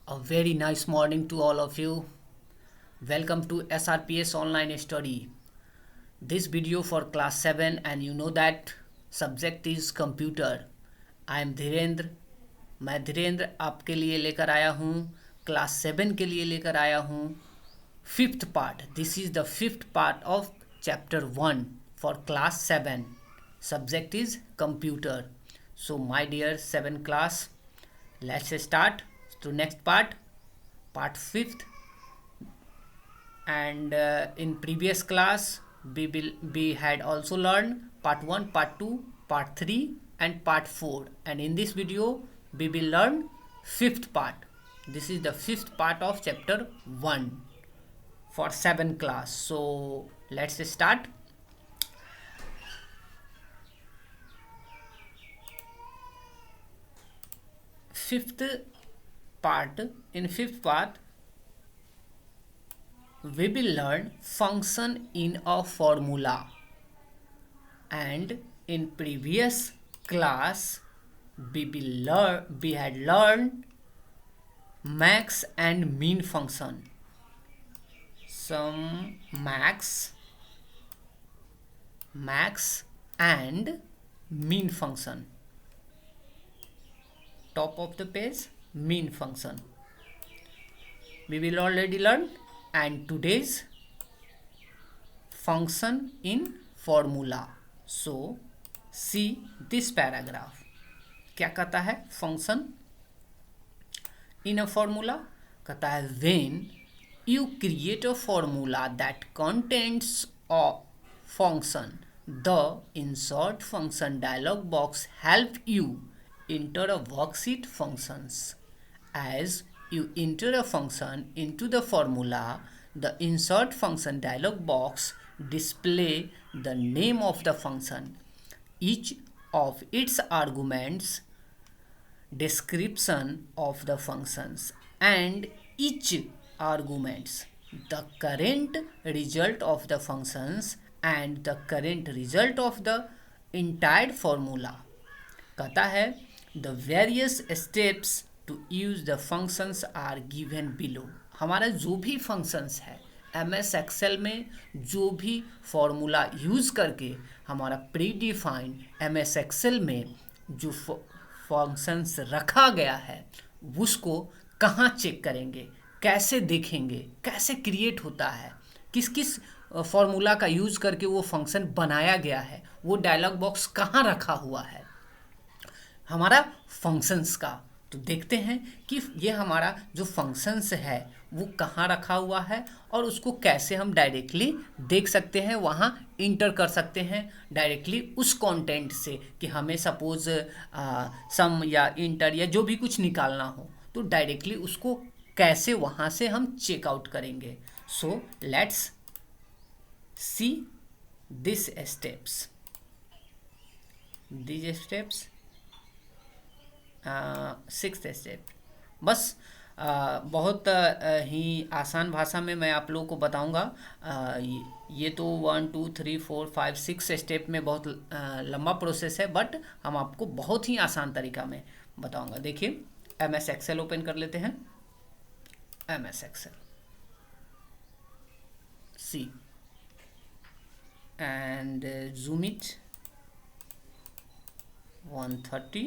A very nice morning to all of you. Welcome to SRPS online study. This video for class 7 and you know that subject is computer. I am Dhirendra. मैं धीरेन्द्र आपके लिए लेकर आया हूँ class 7 के लिए लेकर आया हूँ fifth part. This is the fifth part of chapter 1 for class 7. Subject is computer. So my dear 7 class, let's start to next part 5th. And in previous class we had also learned part 1, part 2, part 3 and part 4, and in this video we will learn fifth part. This is the fifth part of chapter 1 for 7 class. So let's start. Fifth part. In fifth part we will learn function in a formula, and in previous class we had learned max and mean function. Some max and mean function. Top of the page, mean function we will already learn, and today's function in formula. So see this paragraph. क्या कहता है function in a formula? कहता है when you create a formula that contains a function, the insert function dialog box help you enter a worksheet functions. As you enter a function into the formula, the insert function dialog box display the name of the function, each of its arguments, description of the functions, and each arguments, the current result of the functions and the current result of the entire formula. कहता है the various steps to use the functions are given below. हमारा जो भी functions है MS Excel में, जो भी formula use करके हमारा प्री डिफाइंड MS Excel में जो फंक्शंस रखा गया है उसको कहाँ चेक करेंगे, कैसे देखेंगे, कैसे क्रिएट होता है, किस किस फॉर्मूला का यूज़ करके वो फंक्शन बनाया गया है, वो डायलॉग बॉक्स कहाँ रखा हुआ है हमारा फंक्शंस का. तो देखते हैं कि ये हमारा जो फंक्शंस है वो कहाँ रखा हुआ है और उसको कैसे हम डायरेक्टली देख सकते हैं, वहाँ इंटर कर सकते हैं डायरेक्टली उस कंटेंट से कि हमें सपोज सम या इंटर या जो भी कुछ निकालना हो तो डायरेक्टली उसको कैसे वहाँ से हम चेकआउट करेंगे. So let's see this steps. Sixth step. बस बहुत ही आसान भाषा में मैं आप लोगों को बताऊंगा. ये तो 1 2 3 4 5 6 स्टेप में बहुत लंबा प्रोसेस है, बट हम आपको बहुत ही आसान तरीका में बताऊंगा. देखिए MS Excel ओपन कर लेते हैं. MS Excel C and zoom it 130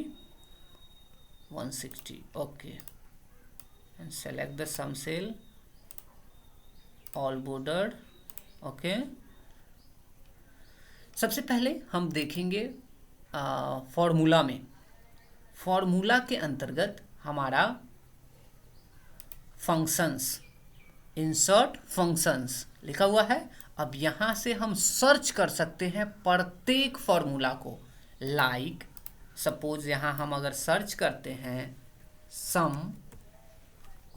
160. okay, and select the sum cell, all bordered. okay, सबसे पहले हम देखेंगे फॉर्मूला में. फॉर्मूला के अंतर्गत हमारा फंक्शंस, इंसर्ट फंक्शंस लिखा हुआ है. अब यहाँ से हम सर्च कर सकते हैं प्रत्येक फॉर्मूला को. लाइक सपोज यहाँ हम अगर सर्च करते हैं सम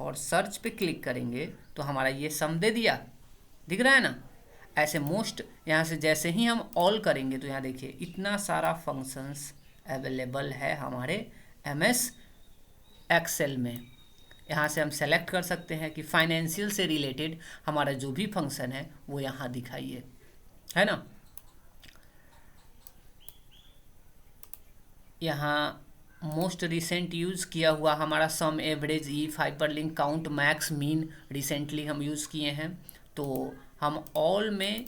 और सर्च पे क्लिक करेंगे तो हमारा ये सम दे दिया, दिख रहा है ना. ऐसे मोस्ट यहाँ से जैसे ही हम ऑल करेंगे तो यहाँ देखिए इतना सारा फंक्शंस अवेलेबल है हमारे MS Excel में. यहाँ से हम सेलेक्ट कर सकते हैं कि फाइनेंशियल से रिलेटेड हमारा जो भी फंक्शन है वो यहाँ दिखाइए, है ना. यहाँ मोस्ट रिसेंट यूज़ किया हुआ हमारा sum, average, if, hyperlink, count, max, mean recently हम यूज़ किए हैं। तो हम ऑल में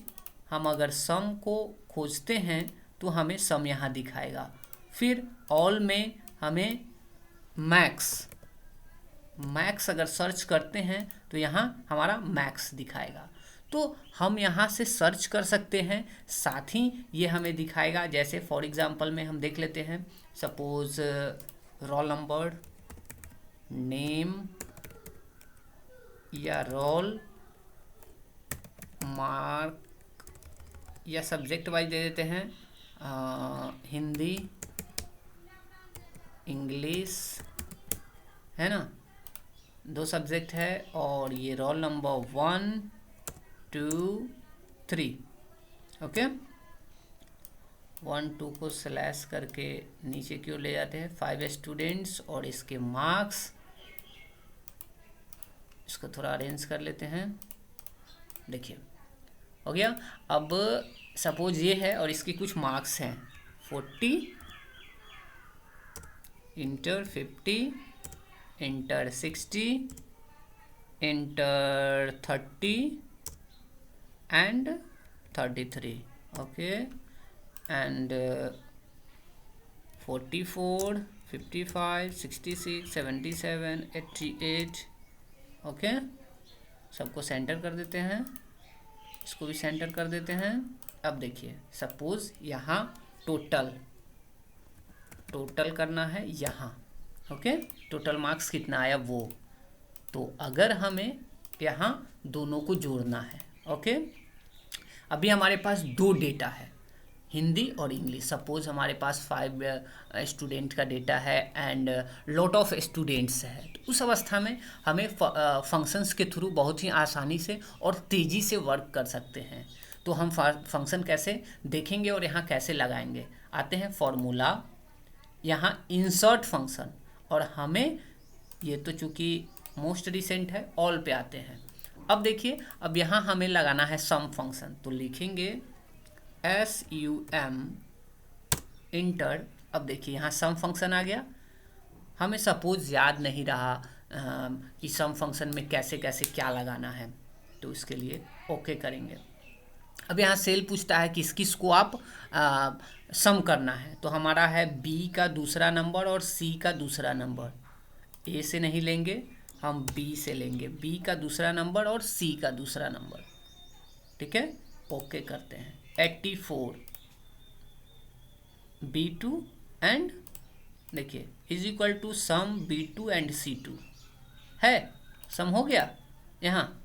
हम अगर सम को खोजते हैं तो हमें सम यहाँ दिखाएगा। फिर ऑल में हमें मैक्स अगर सर्च करते हैं तो यहाँ हमारा मैक्स दिखाएगा। तो हम यहाँ से सर्च कर सकते हैं, साथ ही ये हमें दिखाएगा। जैसे फॉर एग्जांपल में हम देख लेते हैं, सपोज रोल नंबर, नेम या रोल मार्क या सब्जेक्ट वाइज दे देते हैं, हिंदी, इंग्लिश, है ना, 2 सब्जेक्ट है। और ये रोल नंबर 1 2 3, ओके। 1 2 को स्लैश करके नीचे क्यों ले जाते हैं, 5 स्टूडेंट्स और इसके मार्क्स। इसको थोड़ा अरेंज कर लेते हैं, देखिए हो गया। अब सपोज ये है और इसके कुछ मार्क्स हैं, 40, inter 50, inter 60, inter 30 and 33, okay, and 44, 55, 66, 77, 88, okay. सबको सेंटर कर देते हैं, इसको भी सेंटर कर देते हैं। अब देखिए सपोज यहाँ टोटल करना है यहाँ, ओके, टोटल मार्क्स कितना आया वो। तो अगर हमें यहाँ दोनों को जोड़ना है, ओके। अभी हमारे पास 2 डेटा है, हिंदी और इंग्लिश। सपोज हमारे पास 5 स्टूडेंट का डेटा है एंड लॉट ऑफ स्टूडेंट्स है। तो उस अवस्था में हमें फंक्शंस के थ्रू बहुत ही आसानी से और तेज़ी से वर्क कर सकते हैं। तो हम फंक्शन कैसे देखेंगे और यहाँ कैसे लगाएंगे, आते हैं फॉर्मूला, यहाँ इंसर्ट फंक्शन, और हमें ये तो चूँकि मोस्ट रिसेंट है, ऑल पे आते हैं। अब देखिए, अब यहाँ हमें लगाना है सम फंक्शन, तो लिखेंगे SUM इंटर। अब देखिए यहाँ सम फंक्शन आ गया। हमें सपोज याद नहीं रहा कि सम फंक्शन में कैसे कैसे क्या लगाना है, तो इसके लिए ओके करेंगे। अब यहाँ सेल पूछता है किस किस को आप सम करना है, तो हमारा है B का दूसरा नंबर और C का दूसरा नंबर। A से नहीं लेंगे, हम B से लेंगे, B का दूसरा नंबर और C का दूसरा नंबर, ठीक है। ओके करते हैं। 84 B2 एंड देखिए is equal to sum B2 and C2 है, सम हो गया। यहाँ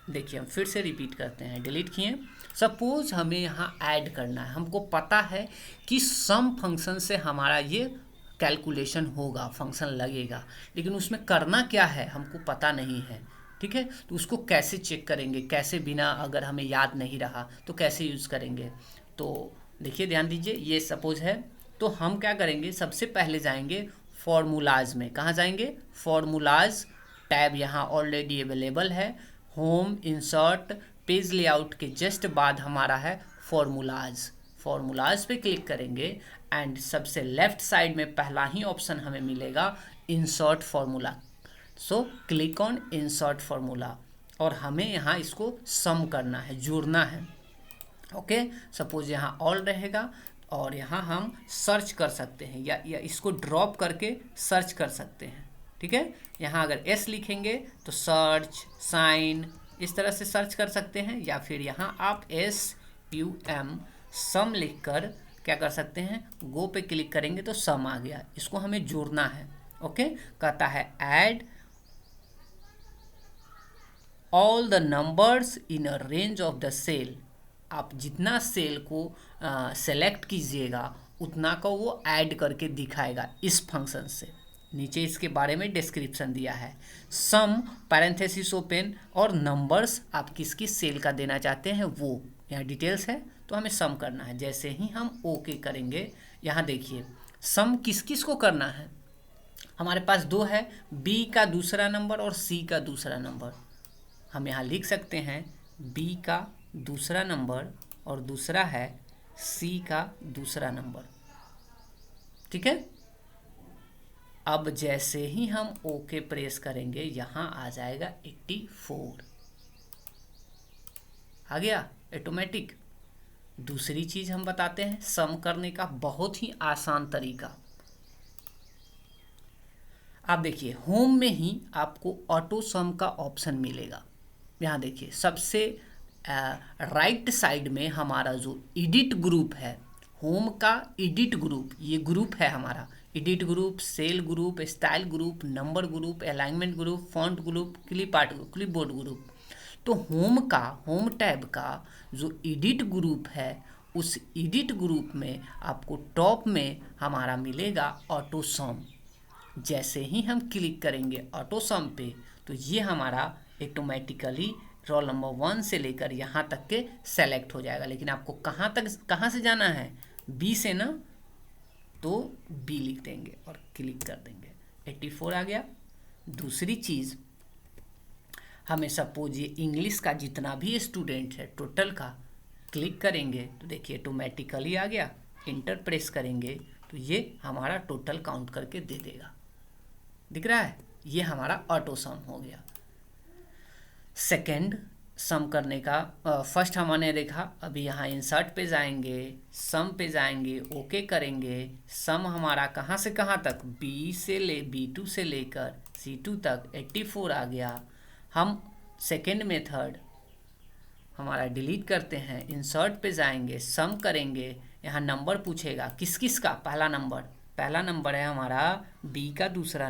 देखिए हम फिर से रिपीट करते हैं, डिलीट किए। सपोज हमें यहाँ ऐड करना है, हमको पता है कि सम फंक्शन से हमारा ये कैलकुलेशन होगा, फंक्शन लगेगा, लेकिन उसमें करना क्या है हमको पता नहीं है, ठीक है। तो उसको कैसे चेक करेंगे, कैसे, बिना अगर हमें याद नहीं रहा तो कैसे यूज़ करेंगे। तो देखिए ध्यान दीजिए, ये सपोज है, तो हम क्या करेंगे, सबसे पहले जाएंगे फॉर्मूलाज में। कहाँ जाएंगे, फॉर्मूलाज टैब यहाँ ऑलरेडी अवेलेबल है। होम, इंसर्ट, पेज लेआउट के जस्ट बाद हमारा है फॉर्मूलाज पे क्लिक करेंगे एंड सबसे लेफ्ट साइड में पहला ही ऑप्शन हमें मिलेगा insert formula. So click on insert formula और हमें यहाँ इसको सम करना है, जोड़ना है, ओके। सपोज यहाँ ऑल रहेगा और यहाँ हम सर्च कर सकते हैं या इसको ड्रॉप करके सर्च कर सकते हैं, ठीक है। यहाँ अगर S लिखेंगे तो सर्च, साइन, इस तरह से सर्च कर सकते हैं, या फिर यहाँ आप SUM सम लिखकर क्या कर सकते हैं, गो पे क्लिक करेंगे तो सम आ गया। इसको हमें जोड़ना है, ओके। कहता है add all the numbers in a range of the cell. आप जितना सेल को सेलेक्ट कीजिएगा उतना को वो ऐड करके दिखाएगा इस फंक्शन से। नीचे इसके बारे में डिस्क्रिप्शन दिया है, सम पैरेंथेसिस ओपन और नंबर्स आप किस किस सेल का देना चाहते हैं वो यहाँ डिटेल्स है, तो हमें सम करना है। जैसे ही हम ओके करेंगे, यहाँ देखिए सम किस किस को करना है, हमारे पास 2 है, B का दूसरा नंबर और C का दूसरा नंबर। हम यहाँ लिख सकते हैं B का दूसरा नंबर और दूसरा है C का दूसरा नंबर, ठीक है। अब जैसे ही हम ओके प्रेस करेंगे यहाँ आ जाएगा 84, आ गया ऑटोमेटिक। दूसरी चीज हम बताते हैं सम करने का बहुत ही आसान तरीका। आप देखिए होम में ही आपको ऑटो सम का ऑप्शन मिलेगा। यहाँ देखिए सबसे राइट साइड में हमारा जो एडिट ग्रुप है, होम का एडिट ग्रुप, ये ग्रुप है हमारा edit group, cell group, style group, number group, alignment group, font group, clipboard group. तो होम टैब का जो एडिट ग्रुप है, उस एडिट ग्रुप में आपको टॉप में हमारा मिलेगा ऑटो सम। जैसे ही हम क्लिक करेंगे ऑटो सम पे तो ये हमारा ऑटोमेटिकली रोल नंबर 1 से लेकर यहाँ तक के सेलेक्ट हो जाएगा। लेकिन आपको कहाँ से जाना है, बी से ना, तो बी लिख देंगे और क्लिक कर देंगे, 84 आ गया। दूसरी चीज़, हमें सपोज ये इंग्लिश का जितना भी स्टूडेंट है टोटल का क्लिक करेंगे तो देखिए ऑटोमेटिकली आ गया। इंटर प्रेस करेंगे तो ये हमारा टोटल काउंट करके दे देगा, दिख रहा है, ये हमारा ऑटो सम हो गया। सेकंड सम करने का फर्स्ट हमने देखा, अभी यहाँ इंसर्ट पे जाएंगे, सम पे जाएंगे, ओके करेंगे। सम हमारा कहाँ से कहाँ तक, B2 से लेकर C2 तक 84 आ गया। हम सेकेंड मेथड हमारा डिलीट करते हैं, इंसर्ट पे जाएंगे, सम करेंगे, यहाँ नंबर पूछेगा किस किस का, पहला नंबर है हमारा B का दूसरा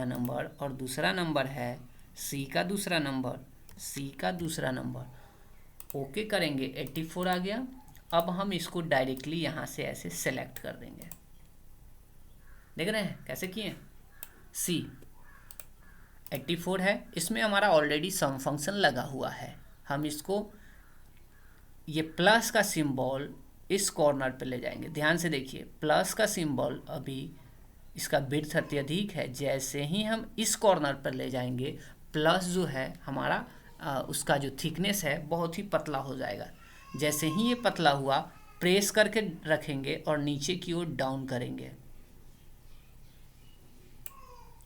नंबर और दूसरा नंबर है C का दूसरा नंबर, ओके करेंगे, 84 आ गया। अब हम इसको डायरेक्टली यहाँ से ऐसे सेलेक्ट कर देंगे, देख रहे हैं कैसे किए। C 84 है, इसमें हमारा ऑलरेडी सम फंक्शन लगा हुआ है। हम इसको ये प्लस का सिंबल इस कॉर्नर पे ले जाएंगे, ध्यान से देखिए प्लस का सिंबल अभी इसका विड्थ अत्यधिक है, जैसे ही हम इस कॉर्नर पर ले जाएंगे प्लस जो है हमारा उसका जो थिकनेस है बहुत ही पतला हो जाएगा। जैसे ही ये पतला हुआ प्रेस करके रखेंगे और नीचे की ओर डाउन करेंगे,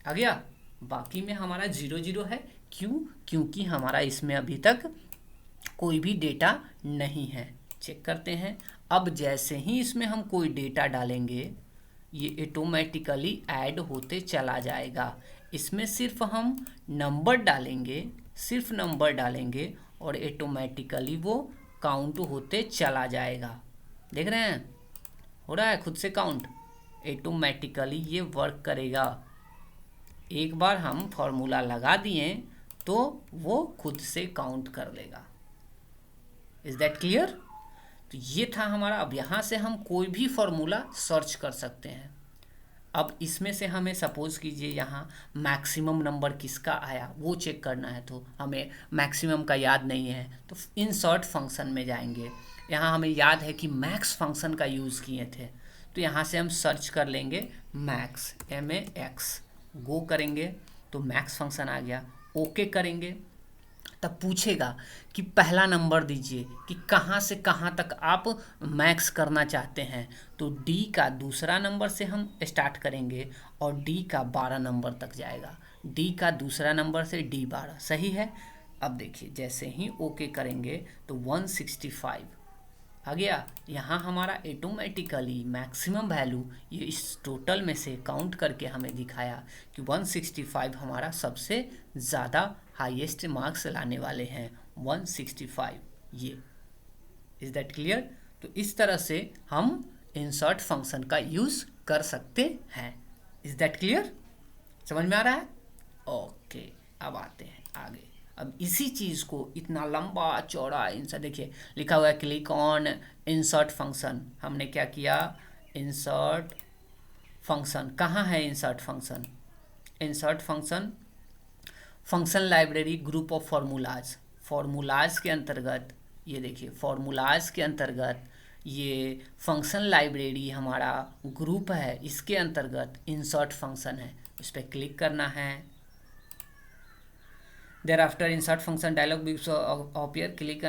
आ गया। बाकी में हमारा 0 है, क्योंकि हमारा इसमें अभी तक कोई भी डेटा नहीं है। चेक करते हैं, अब जैसे ही इसमें हम कोई डेटा डालेंगे ये ऑटोमेटिकली ऐड होते चला जाएगा। इसमें सिर्फ हम नंबर डालेंगे और ऑटोमेटिकली वो काउंट होते चला जाएगा। देख रहे हैं हो रहा है खुद से काउंट, ऑटोमेटिकली ये वर्क करेगा। एक बार हम फॉर्मूला लगा दिए तो वो खुद से काउंट कर लेगा। Is that clear? तो ये था हमारा। अब यहाँ से हम कोई भी फॉर्मूला सर्च कर सकते हैं। अब इसमें से हमें सपोज कीजिए यहाँ मैक्सिमम नंबर किसका आया वो चेक करना है, तो हमें मैक्सिमम का याद नहीं है तो इंसर्ट फंक्शन में जाएंगे। यहाँ हमें याद है कि मैक्स फंक्शन का यूज़ किए थे, तो यहाँ से हम सर्च कर लेंगे मैक्स, MAX, गो करेंगे तो मैक्स फंक्शन आ गया। ओके करेंगे तब पूछेगा कि पहला नंबर दीजिए कि कहाँ से कहाँ तक आप मैक्स करना चाहते हैं, तो D का दूसरा नंबर से हम स्टार्ट करेंगे और D का 12 नंबर तक जाएगा। D का दूसरा नंबर से D 12, सही है। अब देखिए जैसे ही ओके करेंगे तो 165 आ गया। यहाँ हमारा ऑटोमेटिकली मैक्सिमम वैल्यू ये इस टोटल में से काउंट करके हमें दिखाया कि 165 हमारा सबसे ज़्यादा हाईएस्ट मार्क्स लाने वाले हैं, 165 ये। Is that clear? तो इस तरह से हम इंसर्ट फंक्शन का यूज़ कर सकते हैं। Is that clear? समझ में आ रहा है? ओके, अब आते हैं आगे। अब इसी चीज़ को इतना लंबा चौड़ा इंसर्ट, देखिए लिखा हुआ है क्लिक ऑन इंसर्ट फंक्शन। हमने क्या किया, इंसर्ट फंक्शन, कहाँ है insert function? Insert function library group of formulas के अंतर्गत, ये देखिए फॉर्मूलाज के अंतर्गत ये फंक्शन लाइब्रेरी हमारा ग्रुप है, इसके अंतर्गत इंसर्ट फंक्शन है। उस पर क्लिक करना है। Thereafter insert function dialog appear, click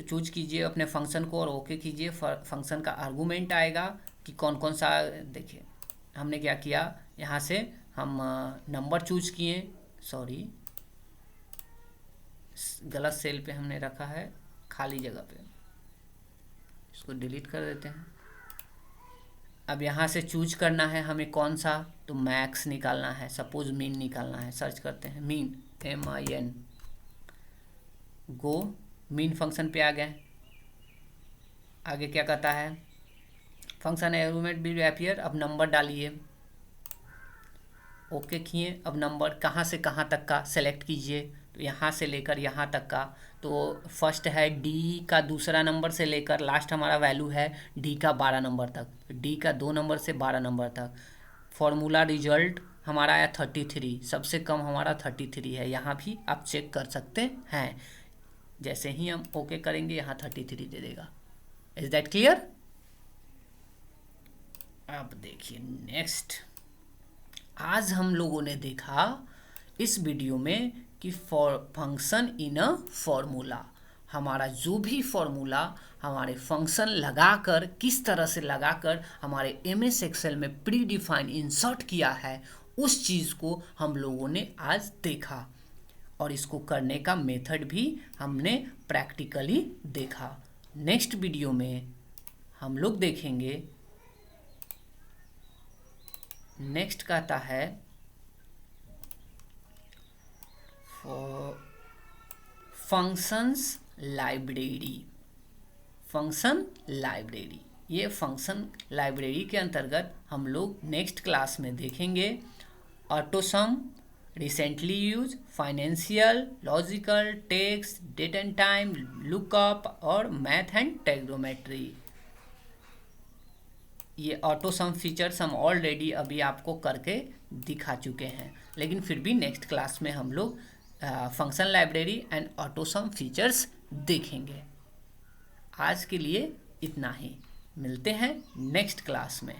choose कीजिए अपने फंक्शन को और ओके कीजिए। फंक्शन का आर्गूमेंट आएगा कि कौन कौन सा, देखिए हमने क्या किया, यहाँ से हम नंबर चूज किए, सॉरी गलत सेल पे हमने रखा है, खाली जगह पे, इसको डिलीट कर देते हैं। अब यहाँ से चूज करना है हमें कौन सा, तो मैक्स निकालना है, सपोज मीन निकालना है, सर्च करते हैं मीन, MIN, गो, मीन फंक्शन पे आ गए। आगे क्या कहता है, फंक्शन आर्गुमेंट विल अपीयर, अब नंबर डालिए, ओके किए। अब नंबर कहाँ से कहाँ तक का सेलेक्ट कीजिए, तो यहाँ से लेकर यहाँ तक का, तो फर्स्ट है डी का दूसरा नंबर से लेकर लास्ट हमारा वैल्यू है डी का 12 नंबर तक, डी का 2 नंबर से 12 नंबर तक। फॉर्मूला रिजल्ट हमारा आया 33, सबसे कम हमारा 33 है, यहाँ भी आप चेक कर सकते हैं। जैसे ही हम ओके करेंगे यहाँ 33 दे देगा। Is that clear? अब देखिए नेक्स्ट, आज हम लोगों ने देखा इस वीडियो में कि फंक्शन इन अ फॉर्मूला, हमारा जो भी फॉर्मूला हमारे फंक्शन लगाकर किस तरह से लगाकर हमारे MS एक्सेल में प्री डिफाइन इंसर्ट किया है, उस चीज़ को हम लोगों ने आज देखा, और इसको करने का मेथड भी हमने प्रैक्टिकली देखा। नेक्स्ट वीडियो में हम लोग देखेंगे, नेक्स्ट कहता है फंक्शंस लाइब्रेरी, फंक्शन लाइब्रेरी। ये फंक्शन लाइब्रेरी के अंतर्गत हम लोग नेक्स्ट क्लास में देखेंगे autosum, recently use, financial, logical, text, date and time, lookup और मैथ एंड ट्रिग्नोमेट्री। ये ऑटो सम फीचर्स हम ऑलरेडी अभी आपको करके दिखा चुके हैं, लेकिन फिर भी नेक्स्ट क्लास में हम लोग function library and auto sum features देखेंगे। आज के लिए इतना ही, मिलते हैं नेक्स्ट क्लास में।